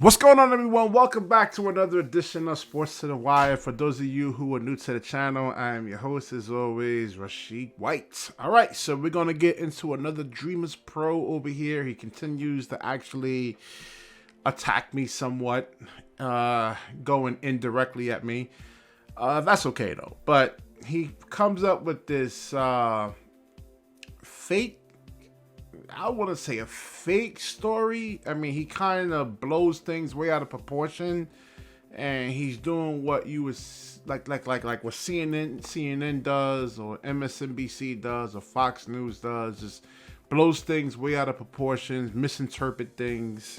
What's going on, everyone? Welcome back to another edition of Sports to the Wire. For those of you who are new to the channel, I am your host, as always, Rasheed White. All right, so we're going to get into another Dreamers Pro over here. He continues to actually attack me somewhat, going indirectly at me. That's okay, though. But he comes up with this fake, I want to say a fake story. I mean, he kind of blows things way out of proportion, and he's doing what you was like what CNN does, or MSNBC does, or Fox News does. Just blows things way out of proportions, misinterpret things,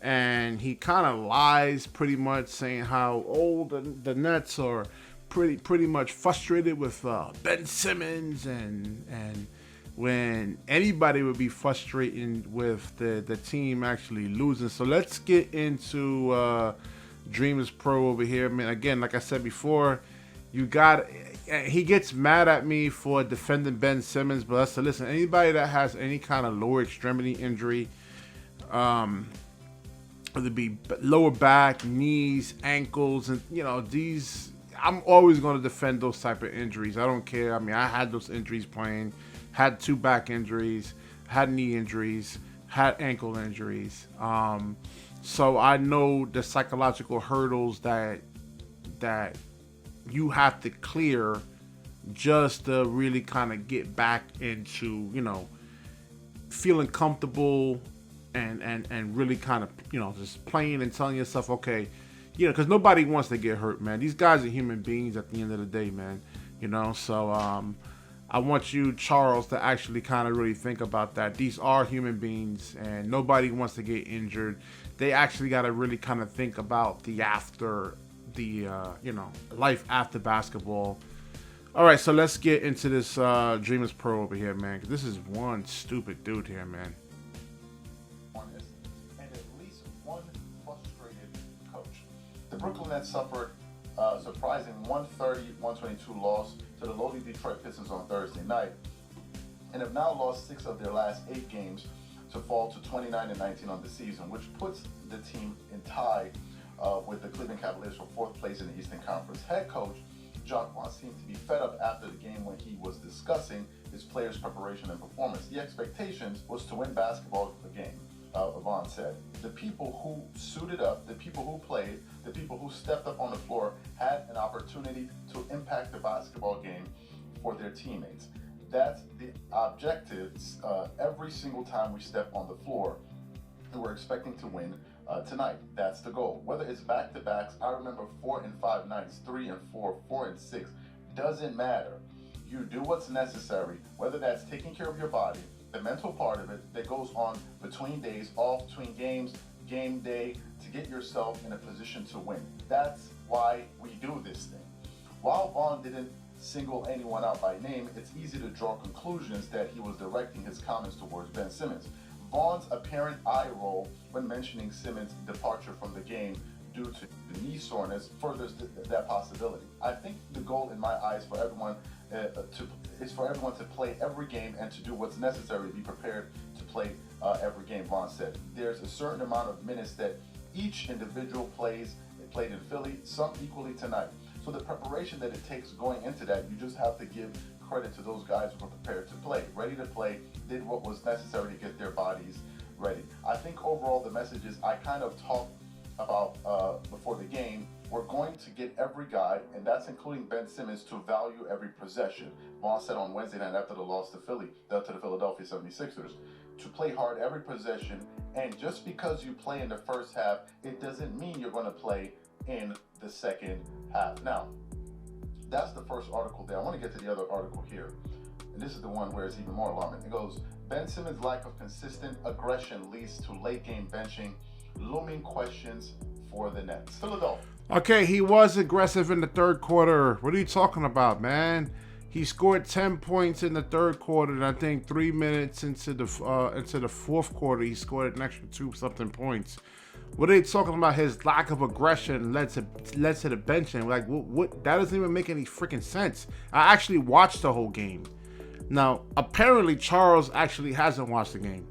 and he kind of lies pretty much, saying how the Nets are pretty much frustrated with Ben Simmons and when anybody would be frustrating with the team actually losing. So let's get into Dreamers Pro over here, man. Again, like I said before, he gets mad at me for defending Ben Simmons, but listen, anybody that has any kind of lower extremity injury, whether it be lower back, knees, ankles, and these, I'm always going to defend those type of injuries. I don't care. I mean, I had those injuries playing. Had 2 back injuries, had knee injuries, had ankle injuries. So I know the psychological hurdles that you have to clear just to really kind of get back into, feeling comfortable and really kind of, just playing and telling yourself, okay, because nobody wants to get hurt, man. These guys are human beings at the end of the day, man. So I want you, Charles, to actually kind of really think about that. These are human beings, and nobody wants to get injured. They actually got to really kind of think about the life after basketball. All right, so let's get into this Dreamers Pro over here, man. 'Cause this is one stupid dude here, man. And at least one frustrated coach. The Brooklyn Nets suffered a surprising 130-122 loss to the lowly Detroit Pistons on Thursday night, and have now lost 6 of their last 8 games to fall to 29-19 on the season, which puts the team in tie with the Cleveland Cavaliers for 4th place in the Eastern Conference. Head coach John Vaughn seemed to be fed up after the game when he was discussing his players' preparation and performance. The expectations was to win basketball game. Vaughn said, the people who suited up, the people who played, the people who stepped up on the floor had an opportunity to impact the basketball game for their teammates. That's the objective every single time we step on the floor, and we're expecting to win tonight. That's the goal. Whether it's back-to-backs, I remember 4 and 5 nights, 3 and 4, 4 and 6, doesn't matter. You do what's necessary, whether that's taking care of your body, the mental part of it that goes on between days, off between games, game day, to get yourself in a position to win. That's why we do this thing. While Vaughn didn't single anyone out by name, it's easy to draw conclusions that he was directing his comments towards Ben Simmons. Vaughn's apparent eye roll when mentioning Simmons' departure from the game due to the knee soreness furthers that possibility. I think the goal in my eyes for everyone is for everyone to play every game and to do what's necessary to be prepared to play every game, Vaughn said. There's a certain amount of minutes that each individual played in Philly, some equally tonight. So the preparation that it takes going into that, you just have to give credit to those guys who were prepared to play, ready to play, did what was necessary to get their bodies ready. I think overall the messages I kind of talked about before the game, we're going to get every guy, and that's including Ben Simmons, to value every possession. Vaughn said on Wednesday night after the loss to the Philadelphia 76ers, to play hard every possession, and just because you play in the first half, it doesn't mean you're going to play in the second half. Now, that's the first article there. I want to get to the other article here, and this is the one where it's even more alarming. It goes, Ben Simmons' lack of consistent aggression leads to late game benching, looming questions for the Nets. Philadelphia. Okay, he was aggressive in the third quarter. What are you talking about, man? He scored 10 points in the third quarter, and I think 3 minutes into the fourth quarter, he scored an extra 2-something points. What are they talking about? His lack of aggression led to the benching. Like, what? That doesn't even make any freaking sense. I actually watched the whole game. Now, apparently, Charles actually hasn't watched the game.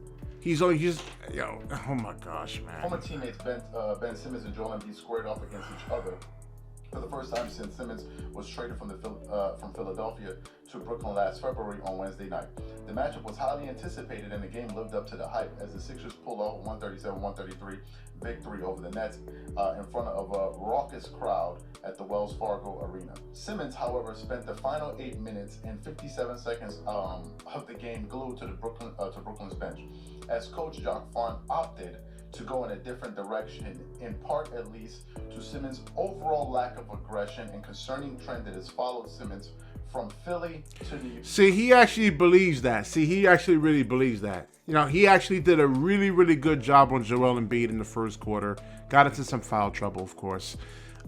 He's only just, yo, oh my gosh, man. Former teammates Ben Simmons and Joel Embiid squared off against each other for the first time since Simmons was traded from Philadelphia to Brooklyn last February on Wednesday night. The matchup was highly anticipated and the game lived up to the hype as the Sixers pulled off 137-133 victory over the Nets in front of a raucous crowd at the Wells Fargo Arena. Simmons, however, spent the final 8 minutes and 57 seconds of the game glued to Brooklyn's bench, as coach Jacques Vaughn opted to go in a different direction, in part at least to Simmons' overall lack of aggression and concerning trend that has followed Simmons from Philly to New York. See, he actually believes that. See, he actually really believes that. You know, he actually did a really, really good job on Joel Embiid in the first quarter. Got into some foul trouble, of course.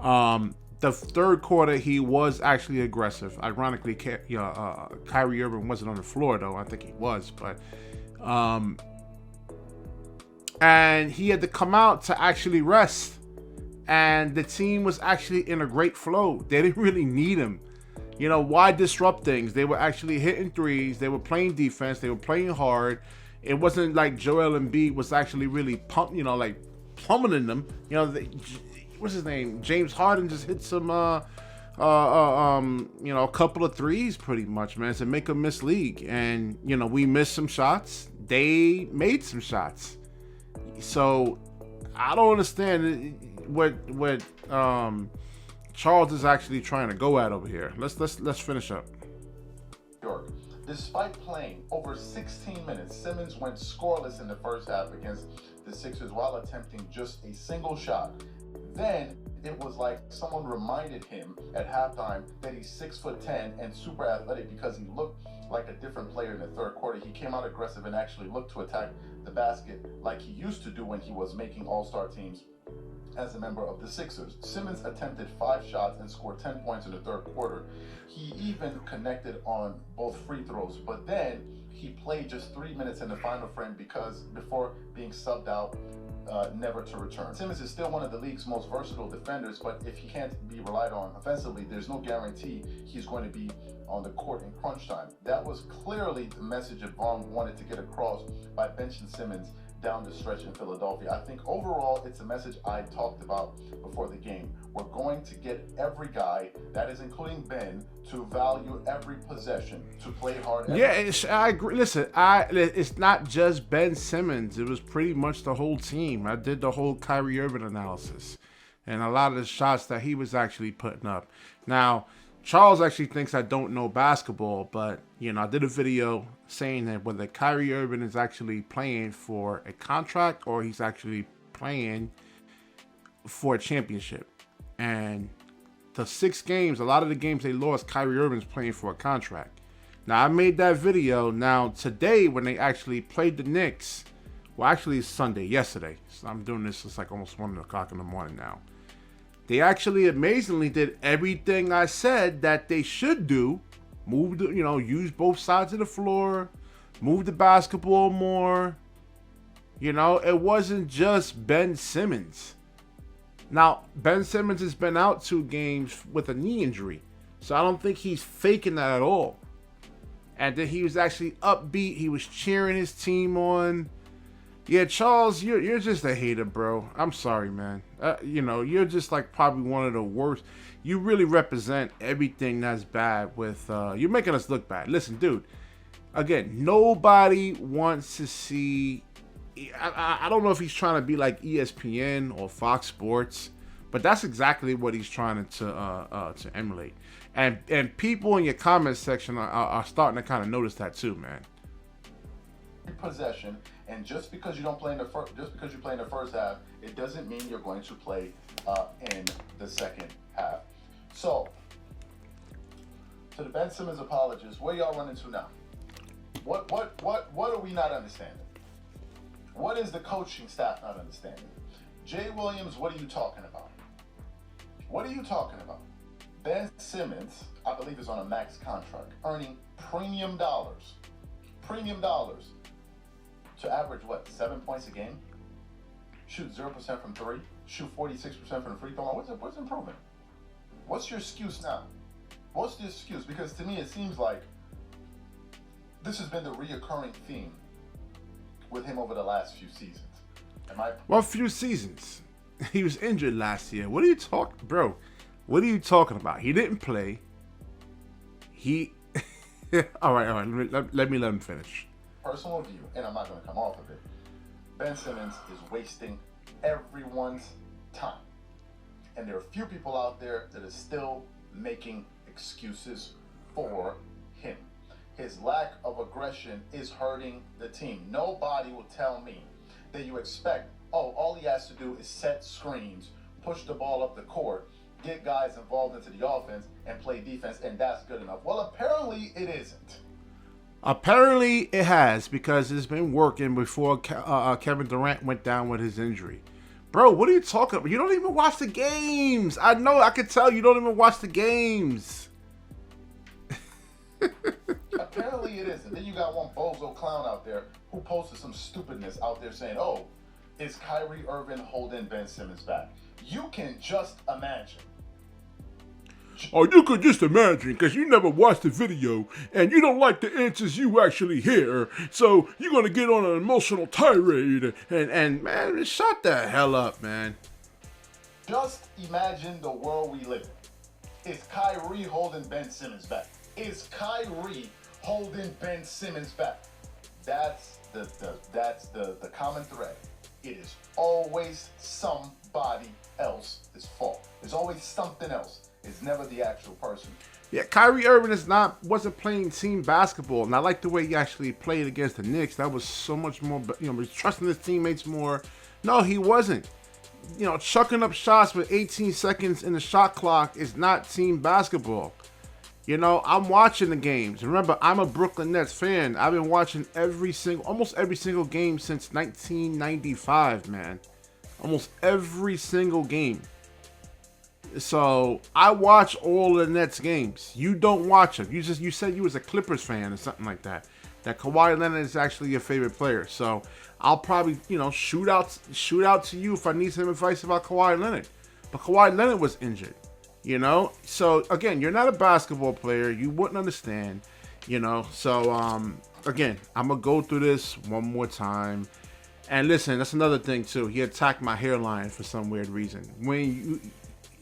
The third quarter, he was actually aggressive. Ironically, Kyrie Irving wasn't on the floor, though. I think he was, but... and he had to come out to actually rest. And the team was actually in a great flow. They didn't really need him. You know, why disrupt things? They were actually hitting threes. They were playing defense. They were playing hard. It wasn't like Joel Embiid was actually really plummeting them. You know, what's his name? James Harden just hit some, a couple of threes pretty much, man, to make a miss league. And, you know, we missed some shots. They made some shots. So I don't understand what Charles is actually trying to go at over here. Let's finish up. Despite playing over 16 minutes, Simmons went scoreless in the first half against the Sixers while attempting just a single shot. Then it was like someone reminded him at halftime that he's 6'10" and super athletic because he looked like a different player in the third quarter. He came out aggressive and actually looked to attack the basket like he used to do when he was making all-star teams as a member of the Sixers. Simmons attempted 5 shots and scored 10 points in the third quarter. He even connected on both free throws, but then he played just 3 minutes in the final frame before being subbed out, never to return. Simmons is still one of the league's most versatile defenders, but if he can't be relied on offensively, there's no guarantee he's going to be on the court in crunch time. That was clearly the message that Vaughn wanted to get across by benching Simmons down the stretch in Philadelphia. I think overall it's a message I talked about before the game. We're going to get every guy, that is including Ben, to value every possession, to play hard. Yeah, I agree. Listen, it's not just Ben Simmons. It was pretty much the whole team. I did the whole Kyrie Irving analysis and a lot of the shots that he was actually putting up. Now, Charles actually thinks I don't know basketball, but, you know, I did a video saying that whether Kyrie Irving is actually playing for a contract or he's actually playing for a championship. And the 6 games, a lot of the games they lost, Kyrie Irving's playing for a contract. Now, I made that video. Now, today, when they actually played the Knicks, well, actually, it's Sunday, yesterday. So I'm doing this, it's like almost 1 o'clock in the morning now. They actually amazingly did everything I said that they should do. Use both sides of the floor, move the basketball more. You know, it wasn't just Ben Simmons. Now, Ben Simmons has been out 2 games with a knee injury. So I don't think he's faking that at all. And then he was actually upbeat. He was cheering his team on. Yeah, Charles, you're just a hater, bro. I'm sorry, man. You're just like probably one of the worst. You really represent everything that's bad with, you're making us look bad. Listen, dude, again, nobody wants to see, I don't know if he's trying to be like ESPN or Fox Sports, but that's exactly what he's trying to emulate. And people in your comment section are starting to kind of notice that too, man. Possession, and just because you play in the first half, it doesn't mean you're going to play in the second half. So, to the Ben Simmons apologists, where y'all running to now? What are we not understanding? What is the coaching staff not understanding? Jay Williams, what are you talking about? What are you talking about? Ben Simmons, I believe, is on a max contract, earning premium dollars to average, 7 points a game? Shoot 0% from 3? Shoot 46% from the free throw line? What's improvement? What's your excuse now? What's the excuse? Because to me, it seems like this has been the reoccurring theme with him over the last few seasons. Am I? Well, few seasons. He was injured last year. What are you talking, bro? What are you talking about? He didn't play. He. all right. Let me let him finish. Personal view, and I'm not going to come off of it. Ben Simmons is wasting everyone's time. And there are a few people out there that are still making excuses for him. His lack of aggression is hurting the team. Nobody will tell me that you expect, oh, all he has to do is set screens, push the ball up the court, get guys involved into the offense, and play defense, and that's good enough. Well, apparently it isn't. Apparently it has, because it's been working before Kevin Durant went down with his injury. Bro, what are you talking about? You don't even watch the games. I know, I can tell you don't even watch the games. Apparently it isn't. Then you got one bozo clown out there who posted some stupidness out there saying, oh, is Kyrie Irving holding Ben Simmons back? You can just imagine. Oh, you could just imagine, because you never watched the video, and you don't like the answers you actually hear, so you're going to get on an emotional tirade, and man, shut the hell up, man. Just imagine the world we live in. Is Kyrie holding Ben Simmons back? Is Kyrie holding Ben Simmons back? That's the common thread. It is always somebody else's fault. There's always something else. It's never the actual person. Yeah, Kyrie Irving wasn't playing team basketball, and I like the way he actually played against the Knicks. That was so much more, he was trusting his teammates more. No, he wasn't. Chucking up shots with 18 seconds in the shot clock is not team basketball. I'm watching the games. Remember, I'm a Brooklyn Nets fan. I've been watching almost every single game since 1995, man. Almost every single game. So I watch all the Nets games. You don't watch them. You said you was a Clippers fan or something like that. That Kawhi Leonard is actually your favorite player. So I'll probably shoot out to you if I need some advice about Kawhi Leonard. But Kawhi Leonard was injured. So again, you're not a basketball player. You wouldn't understand. So again, I'm gonna go through this one more time. And listen, that's another thing too. He attacked my hairline for some weird reason.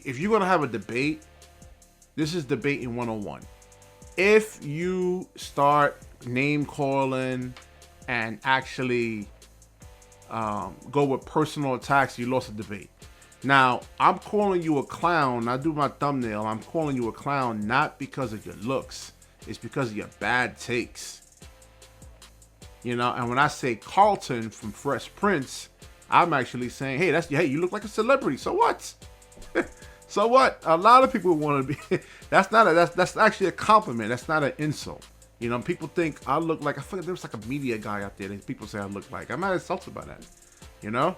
If you're going to have a debate, this is debating 101. If you start name calling and actually go with personal attacks, you lost a debate. Now, I'm calling you a clown. I do my thumbnail. I'm calling you a clown not because of your looks. It's because of your bad takes. And when I say Carlton from Fresh Prince, I'm actually saying, hey, you look like a celebrity. So what? So what? A lot of people want to be. That's actually a compliment. That's not an insult. People think I look like. I feel like there's like a media guy out there that people say I look like. I'm not insulted by that.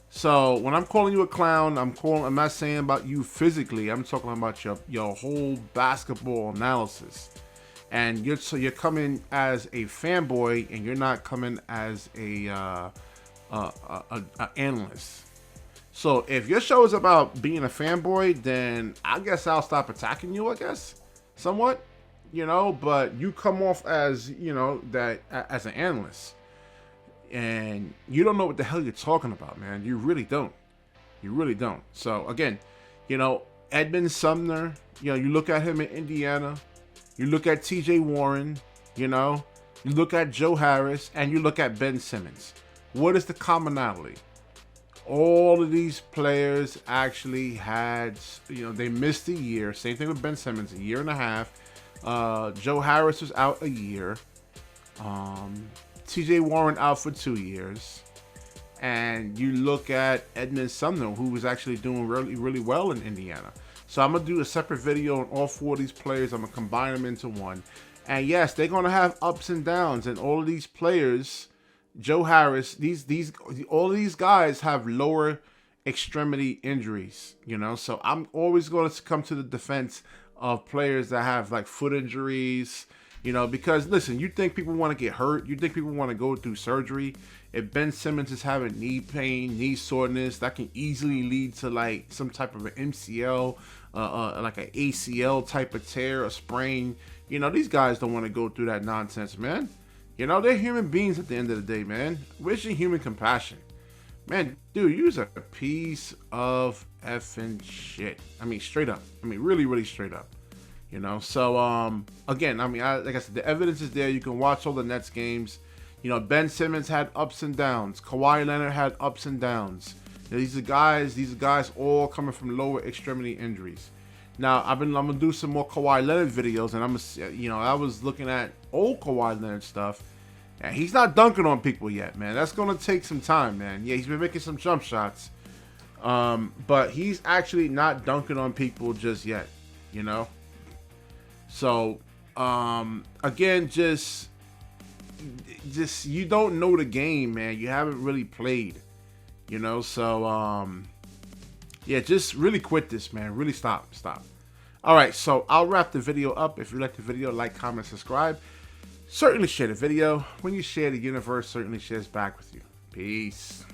So when I'm calling you a clown, I'm not saying about you physically. I'm talking about your whole basketball analysis. And you're coming as a fanboy, and you're not coming as a analyst. So if your show is about being a fanboy, then I guess I'll stop attacking you, I guess, somewhat, but you come off as, that as an analyst, and you don't know what the hell you're talking about, man. You really don't. So again, Edmund Sumner, you look at him in Indiana, you look at TJ Warren, you look at Joe Harris, and you look at Ben Simmons. What is the commonality? All of these players actually had, they missed a year. Same thing with Ben Simmons, a year and a half. Joe Harris was out a year. TJ Warren out for 2 years. And you look at Edmund Sumner, who was actually doing really, really well in Indiana. So I'm going to do a separate video on all 4 of these players. I'm going to combine them into one. And yes, they're going to have ups and downs. And all of these players, Joe Harris, all of these guys have lower extremity injuries, so I'm always going to come to the defense of players that have like foot injuries, because listen, you think people want to get hurt, you think people want to go through surgery. If Ben Simmons is having knee pain, knee soreness, that can easily lead to like some type of an MCL, like an ACL type of tear or sprain. These guys don't want to go through that nonsense, man. You know, they're human beings at the end of the day, man. Where's your human compassion? Man, dude, you're a piece of effing shit. I mean, straight up. I mean, really, really straight up. You know, so, again, I mean, like I said, the evidence is there. You can watch all the Nets games. You know, Ben Simmons had ups and downs. Kawhi Leonard had ups and downs. You know, these are guys all coming from lower extremity injuries. Now, I'm gonna do some more Kawhi Leonard videos, and I was looking at old Kawhi Leonard stuff, and he's not dunking on people yet, man. That's gonna take some time, man. Yeah, he's been making some jump shots, but he's actually not dunking on people just yet, you know. So, again, just you don't know the game, man. You haven't really played, you know. So, yeah, just really quit this, man. Really stop. All right, so I'll wrap the video up. If you like the video, like, comment, subscribe. Certainly share the video. When you share, the universe certainly shares back with you. Peace.